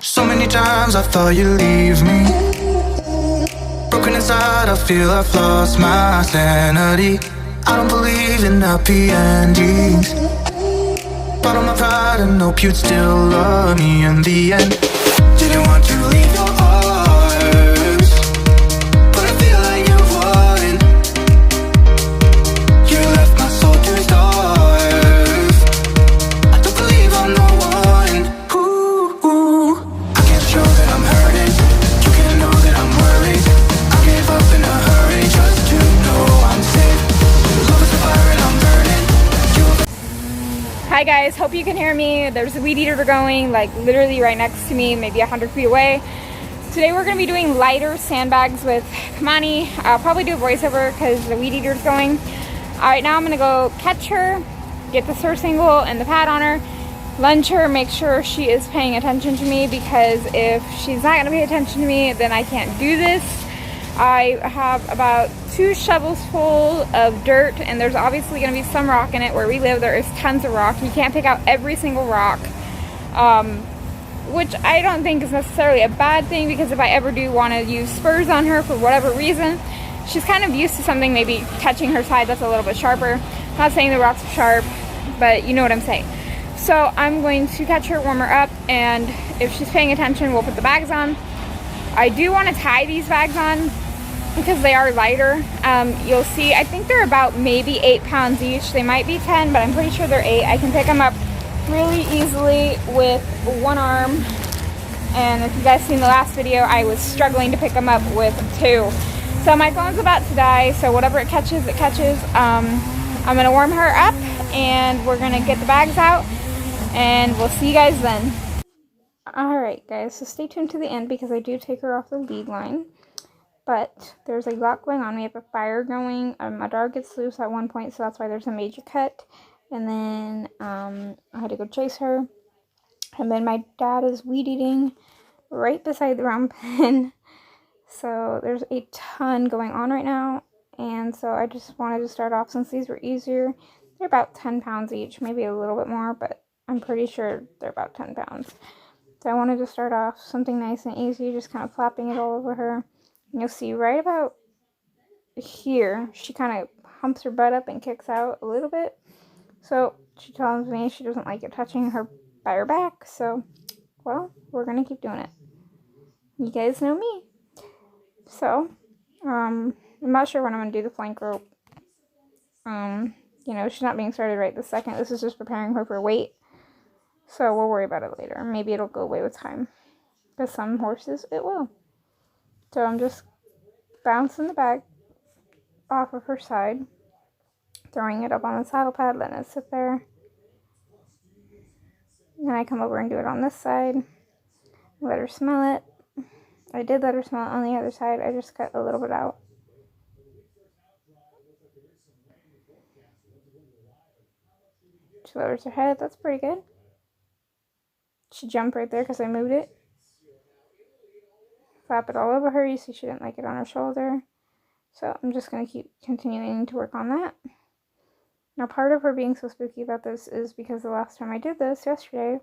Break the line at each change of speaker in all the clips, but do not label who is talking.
So many times I thought you'd leave me. Broken inside, I feel I've lost my sanity. I don't believe in happy endings. Bottle my pride and hope you'd still love me in the end. Didn't want to leave your arms, but I feel like you won. You left my soul to starve. I don't believe I'm the one. Ooh, I can't show that I'm hurting. You can't know that I'm worried. I gave up in a hurry just to know I'm safe. Love is a fire and I'm burning.
Hi guys, hope you can hear me. There's a weed eater going like literally right next to me, maybe 100 feet away. Today we're going to be doing lighter sandbags with Kamani. I'll probably do a voiceover because the weed eater's going. Alright, now I'm going to go catch her, get the surf single and the pad on her, lunge her, make sure she is paying attention to me, because if she's not going to pay attention to me, then I can't do this. I have about 2 shovels full of dirt, and there's obviously going to be some rock in it. Where we live, there is tons of rock. You can't pick out every single rock, which I don't think is necessarily a bad thing, because if I ever do want to use spurs on her for whatever reason, she's kind of used to something maybe touching her side that's a little bit sharper. I'm not saying the rocks are sharp, but you know what I'm saying. So I'm going to catch her, warm her up, and if she's paying attention, we'll put the bags on. I do want to tie these bags on because they are lighter. You'll see, I think they're about maybe 8 pounds each. They might be 10, but I'm pretty sure they're 8. I can pick them up really easily with one arm. And if you guys seen the last video, I was struggling to pick them up with 2. So my phone's about to die, so whatever it catches, it catches. I'm gonna warm her up and we're gonna get the bags out and we'll see you guys then. Alright guys, so stay tuned to the end because I do take her off the lead line. But there's a lot going on. We have a fire going. My dog gets loose at one point, so that's why there's a major cut. And then I had to go chase her. And then my dad is weed eating right beside the round pen. So there's a ton going on right now. And so I just wanted to start off, since these were easier. They're about 10 pounds each, maybe a little bit more, but I'm pretty sure they're about 10 pounds. So I wanted to start off something nice and easy, just kind of flapping it all over her. You'll see right about here, she kind of humps her butt up and kicks out a little bit. So she tells me she doesn't like it touching her by her back. So, well, we're going to keep doing it. You guys know me. So, I'm not sure when I'm going to do the flank rope. You know, she's not being started right this second. This is just preparing her for weight. So we'll worry about it later. Maybe it'll go away with time. Because some horses, it will. So I'm just bouncing the bag off of her side, throwing it up on the saddle pad, letting it sit there. Then I come over and do it on this side. Let her smell it. I did let her smell it on the other side. I just cut a little bit out. She lowers her head. That's pretty good. She jumped right there because I moved it. Flap it all over her. You see she didn't like it on her shoulder. So I'm just going to keep continuing to work on that. Now part of her being so spooky about this is because the last time I did this, yesterday,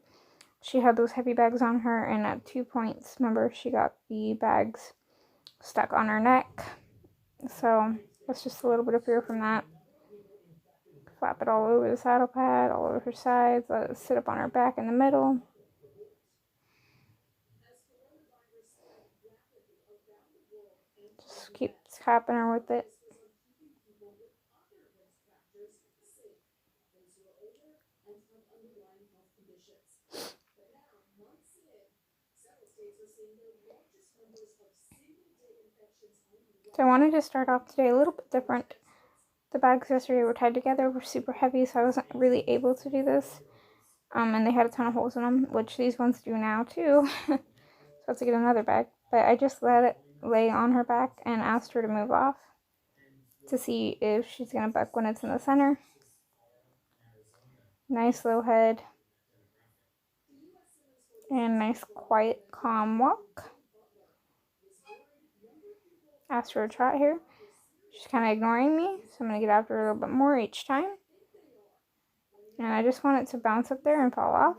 she had those heavy bags on her, and at 2 points, remember, she got the bags stuck on her neck. So that's just a little bit of fear from that. Flap it all over the saddle pad, all over her sides, let it sit up on her back in the middle. Just keep tapping her with it. So I wanted to start off today a little bit different. The bags yesterday were tied together, were super heavy, so I wasn't really able to do this. And they had a ton of holes in them, which these ones do now too. So I have to get another bag. But I just let it lay on her back and asked her to move off to see if she's going to buck when it's in the center. Nice low head. And nice quiet, calm walk. Asked her to trot here. She's kind of ignoring me, so I'm going to get after her a little bit more each time. And I just want it to bounce up there and fall off.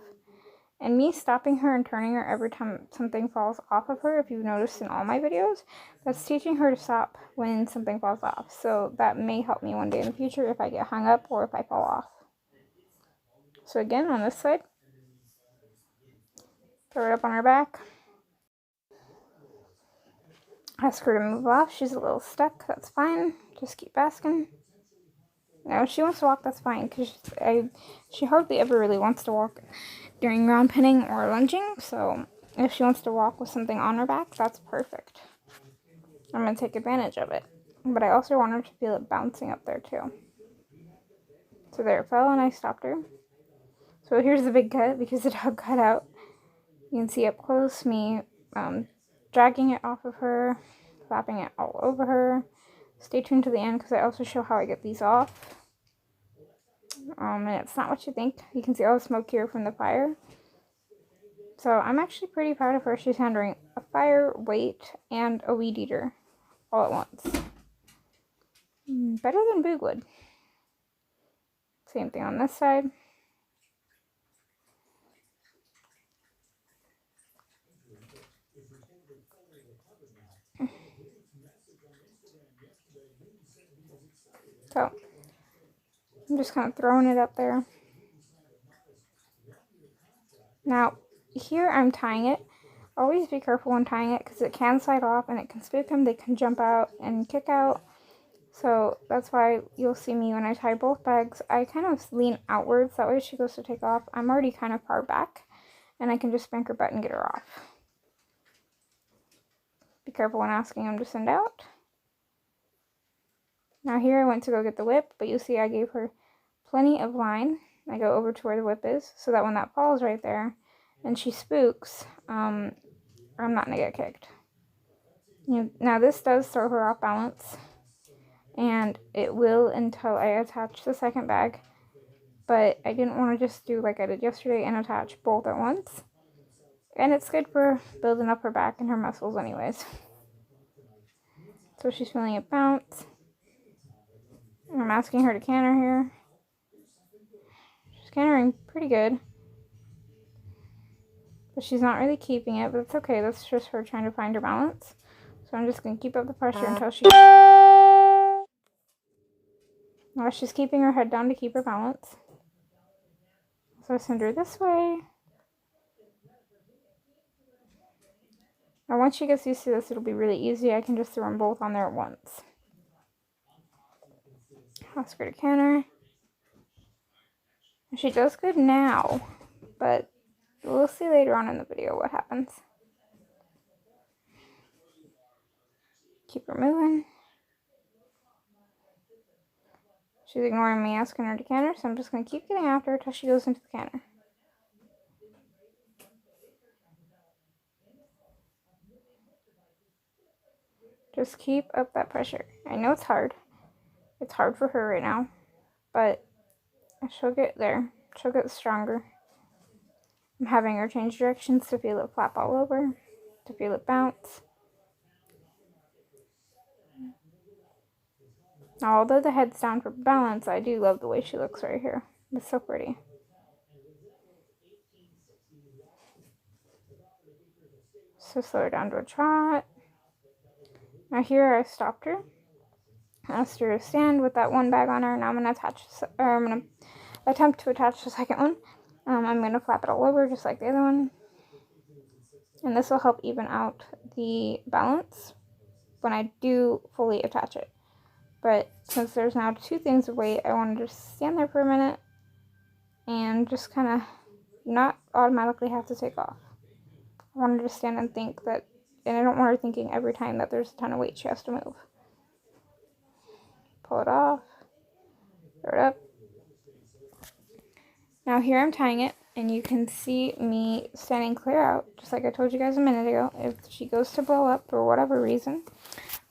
And me stopping her and turning her every time something falls off of her, if you've noticed in all my videos, that's teaching her to stop when something falls off. So that may help me one day in the future if I get hung up or if I fall off. So again, on this side, throw it up on her back. Ask her to move off. She's a little stuck. That's fine. Just keep asking. Now, if she wants to walk, that's fine, because she hardly ever really wants to walk during ground penning or lunging, so if she wants to walk with something on her back, that's perfect. I'm going to take advantage of it. But I also want her to feel it bouncing up there, too. So there it fell, and I stopped her. So here's the big cut, because the dog got out. You can see up close me dragging it off of her, flapping it all over her. Stay tuned to the end, because I also show how I get these off. And it's not what you think. You can see all the smoke here from the fire. So I'm actually pretty proud of her. She's handling a fire, weight, and a weed eater all at once. Better than Boog would. Same thing on this side. So I'm just kind of throwing it up there. Now, here I'm tying it. Always be careful when tying it, because it can slide off and it can spook them. They can jump out and kick out. So that's why you'll see me when I tie both bags, I kind of lean outwards. That way if she goes to take off, I'm already kind of far back, and I can just spank her butt and get her off. Be careful when asking them to send out. Now here I went to go get the whip, but you see I gave her plenty of line. I go over to where the whip is, so that when that falls right there and she spooks, I'm not going to get kicked. Now this does throw her off balance, and it will until I attach the second bag, but I didn't want to just do like I did yesterday and attach both at once. And it's good for building up her back and her muscles anyways. So she's feeling it bounce. I'm asking her to canter here. She's cantering pretty good, but she's not really keeping it, but it's okay. That's just her trying to find her balance. So I'm just going to keep up the pressure until she... Now she's keeping her head down to keep her balance. So I send her this way. Now once she gets used to this, it'll be really easy. I can just throw them both on there at once. Ask her to canter. She does good now, but we'll see later on in the video what happens. Keep her moving. She's ignoring me asking her to canter, so I'm just going to keep getting after her until she goes into the canter. Just keep up that pressure. I know it's hard. It's hard for her right now, but she'll get there. She'll get stronger. I'm having her change directions to feel it flap all over, to feel it bounce. Now, although the head's down for balance, I do love the way she looks right here. It's so pretty. So slow her down to a trot. Now here I stopped her. Asked her to stand with that one bag on her. Now I'm going to attempt to attach the second one. I'm going to flap it all over just like the other one. And this will help even out the balance when I do fully attach it. But since there's now two things of weight, I want to just stand there for a minute and just kind of not automatically have to take off. I want her to stand and think that, and I don't want her thinking every time that there's a ton of weight she has to move. Pull it off, throw it up. Now here I'm tying it, and you can see me standing clear out, just like I told you guys a minute ago. If she goes to blow up for whatever reason,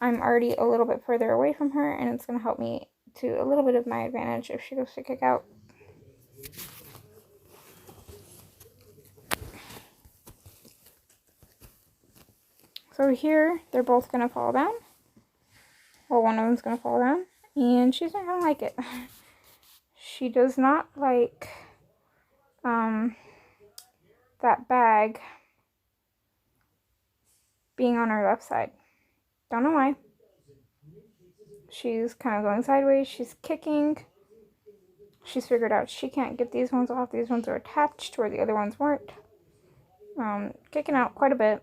I'm already a little bit further away from her, and it's going to help me to a little bit of my advantage if she goes to kick out. So here, they're both going to fall down. Well, one of them's going to fall down, and she's not going to like it. She does not like that bag being on her left side. Don't know why. She's kind of going sideways. She's kicking. She's figured out she can't get these ones off. These ones are attached where the other ones weren't. Kicking out quite a bit.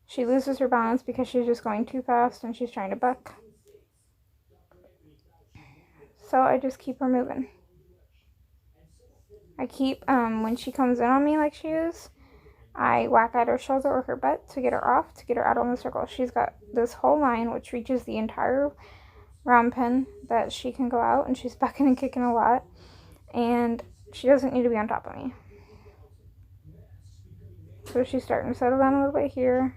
She loses her balance because she's just going too fast and she's trying to buck. So I just keep her moving. I keep, when she comes in on me like she is, I whack at her shoulder or her butt to get her off, to get her out on the circle. She's got this whole line which reaches the entire round pen that she can go out, and she's bucking and kicking a lot, and she doesn't need to be on top of me. So she's starting to settle down a little bit here.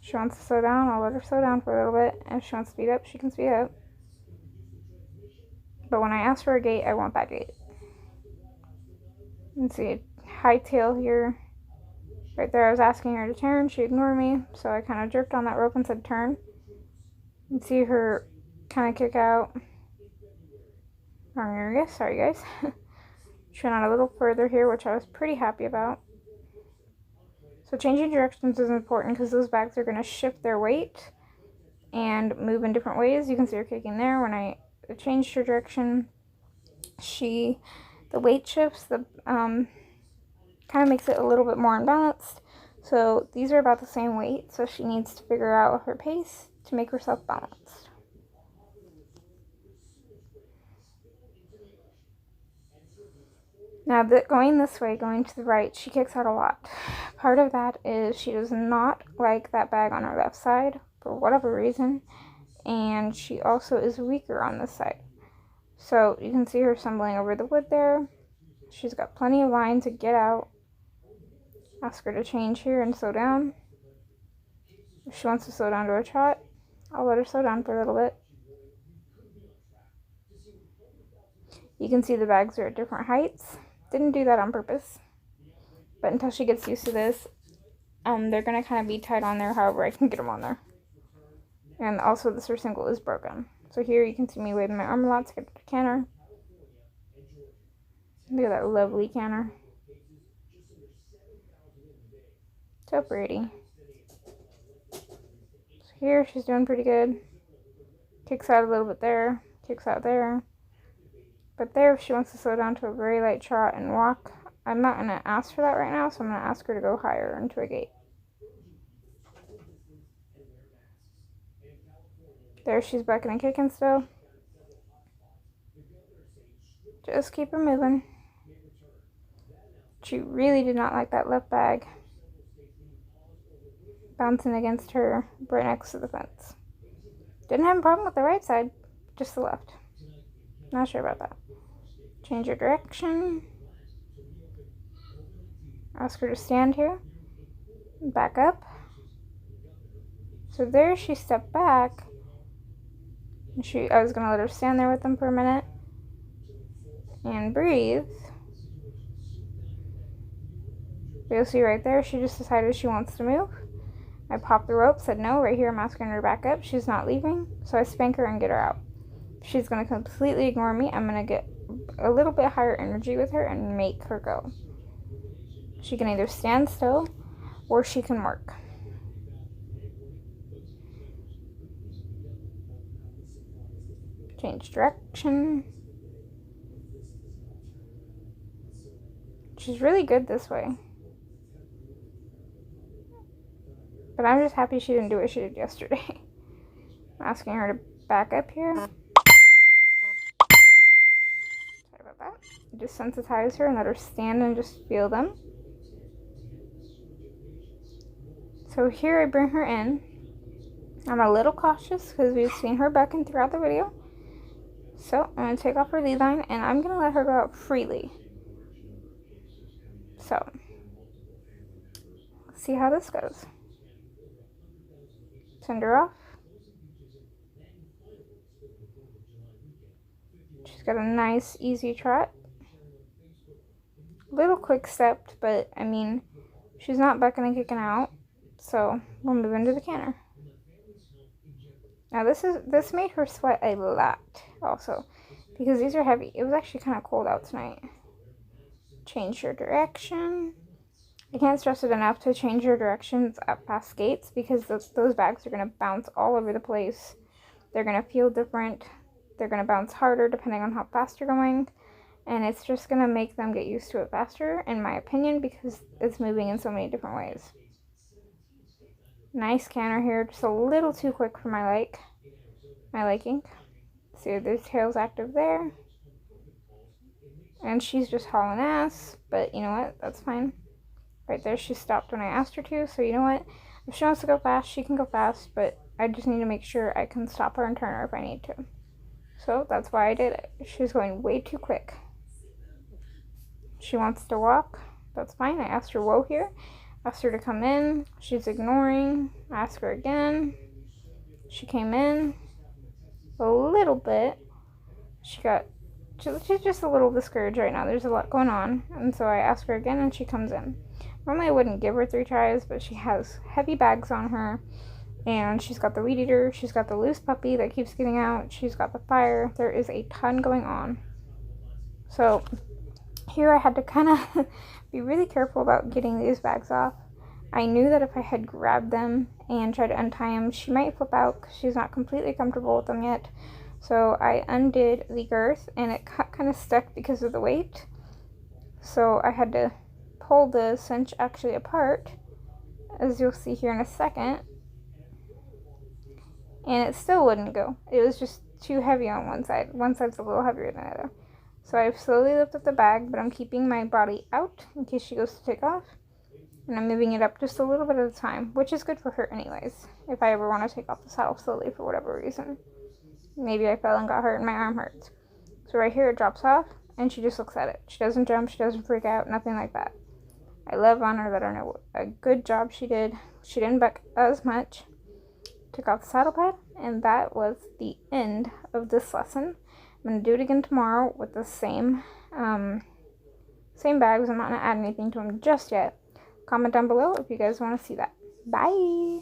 She wants to slow down, I'll let her slow down for a little bit. If she wants to speed up, she can speed up. But when I ask for a gait, I want that gait. You can see high tail here. Right there, I was asking her to turn. She ignored me, so I kind of jerked on that rope and said turn. You can see her kind of kick out. Wrong area, sorry guys. She went out a little further here, which I was pretty happy about. So changing directions is important because those bags are going to shift their weight and move in different ways. You can see her kicking there. When I changed her direction, the weight shifts, kind of makes it a little bit more unbalanced. So these are about the same weight, so she needs to figure out her pace to make herself balanced. Now, going this way, going to the right, she kicks out a lot. Part of that is she does not like that bag on her left side for whatever reason, and she also is weaker on this side. So you can see her stumbling over the wood there. She's got plenty of line to get out. Ask her to change here and slow down. If she wants to slow down to a trot, I'll let her slow down for a little bit. You can see the bags are at different heights. Didn't do that on purpose. But until she gets used to this, they're going to kind of be tight on there however I can get them on there. And also this rectangle is broken. So here you can see me waving my arm a lot to get the canter. Look at that lovely canter. So pretty. So here she's doing pretty good. Kicks out a little bit there. Kicks out there. But there, if she wants to slow down to a very light trot and walk, I'm not going to ask for that right now, so I'm going to ask her to go higher into a gait. There, she's bucking and kicking still. Just keep her moving. She really did not like that left bag bouncing against her right next to the fence. Didn't have a problem with the right side, just the left. Not sure about that. Change your direction. Ask her to stand here. Back up. So there she stepped back. And I was going to let her stand there with them for a minute. And breathe. But you'll see right there, she just decided she wants to move. I popped the rope, said no, right here I'm asking her to back up. She's not leaving, so I spank her and get her out. She's going to completely ignore me. I'm going to get a little bit higher energy with her and make her go. She can either stand still or she can work. Change direction. She's really good this way. But I'm just happy she didn't do what she did yesterday. I'm asking her to back up here. Sorry about that. Just sensitize her and let her stand and just feel them. So here I bring her in. I'm a little cautious because we've seen her bucking throughout the video. So I'm going to take off her lead line and I'm going to let her go out freely. So let's see how this goes. Send her off. She's got a nice easy trot. Little quick stepped, but I mean, she's not bucking and kicking out. So we'll move into the canter. Now this made her sweat a lot also because these are heavy. It was actually kind of cold out tonight. change your direction. I can't stress it enough to change your directions up past gates because those bags are going to bounce all over the place. They're going to feel different. They're going to bounce harder depending on how fast you're going. And it's just going to make them get used to it faster, in my opinion, because it's moving in so many different ways. Nice canter here, just a little too quick for my liking. See, there's tails active there. And she's just hauling ass, but you know what? That's fine. Right there, she stopped when I asked her to, so you know what? If she wants to go fast, she can go fast, but I just need to make sure I can stop her and turn her if I need to. So that's why I did it. She's going way too quick. She wants to walk. That's fine. I asked her whoa here. Asked her to come in. She's ignoring. Ask her again. She came in a little bit. She's just a little discouraged right now. There's a lot going on. And so I ask her again and she comes in. Normally I wouldn't give her 3 tries, but she has heavy bags on her. And she's got the weed eater. She's got the loose puppy that keeps getting out. She's got the fire. There is a ton going on. So here I had to kind of be really careful about getting these bags off. I knew that if I had grabbed them and tried to untie them, she might flip out because she's not completely comfortable with them yet. So I undid the girth and it kind of stuck because of the weight. So I had to pull the cinch actually apart, as you'll see here in a second. And it still wouldn't go. It was just too heavy on one side. One side's a little heavier than the other. So I've slowly lifted the bag, but I'm keeping my body out in case she goes to take off. And I'm moving it up just a little bit at a time, which is good for her anyways, if I ever want to take off the saddle slowly for whatever reason. Maybe I fell and got hurt and my arm hurts. So right here it drops off, and she just looks at it. She doesn't jump, she doesn't freak out, nothing like that. I love on her, let her know what a good job she did. She didn't buck as much. Took off the saddle pad, and that was the end of this lesson. I'm going to do it again tomorrow with the same bags. I'm not going to add anything to them just yet. Comment down below if you guys want to see that. Bye!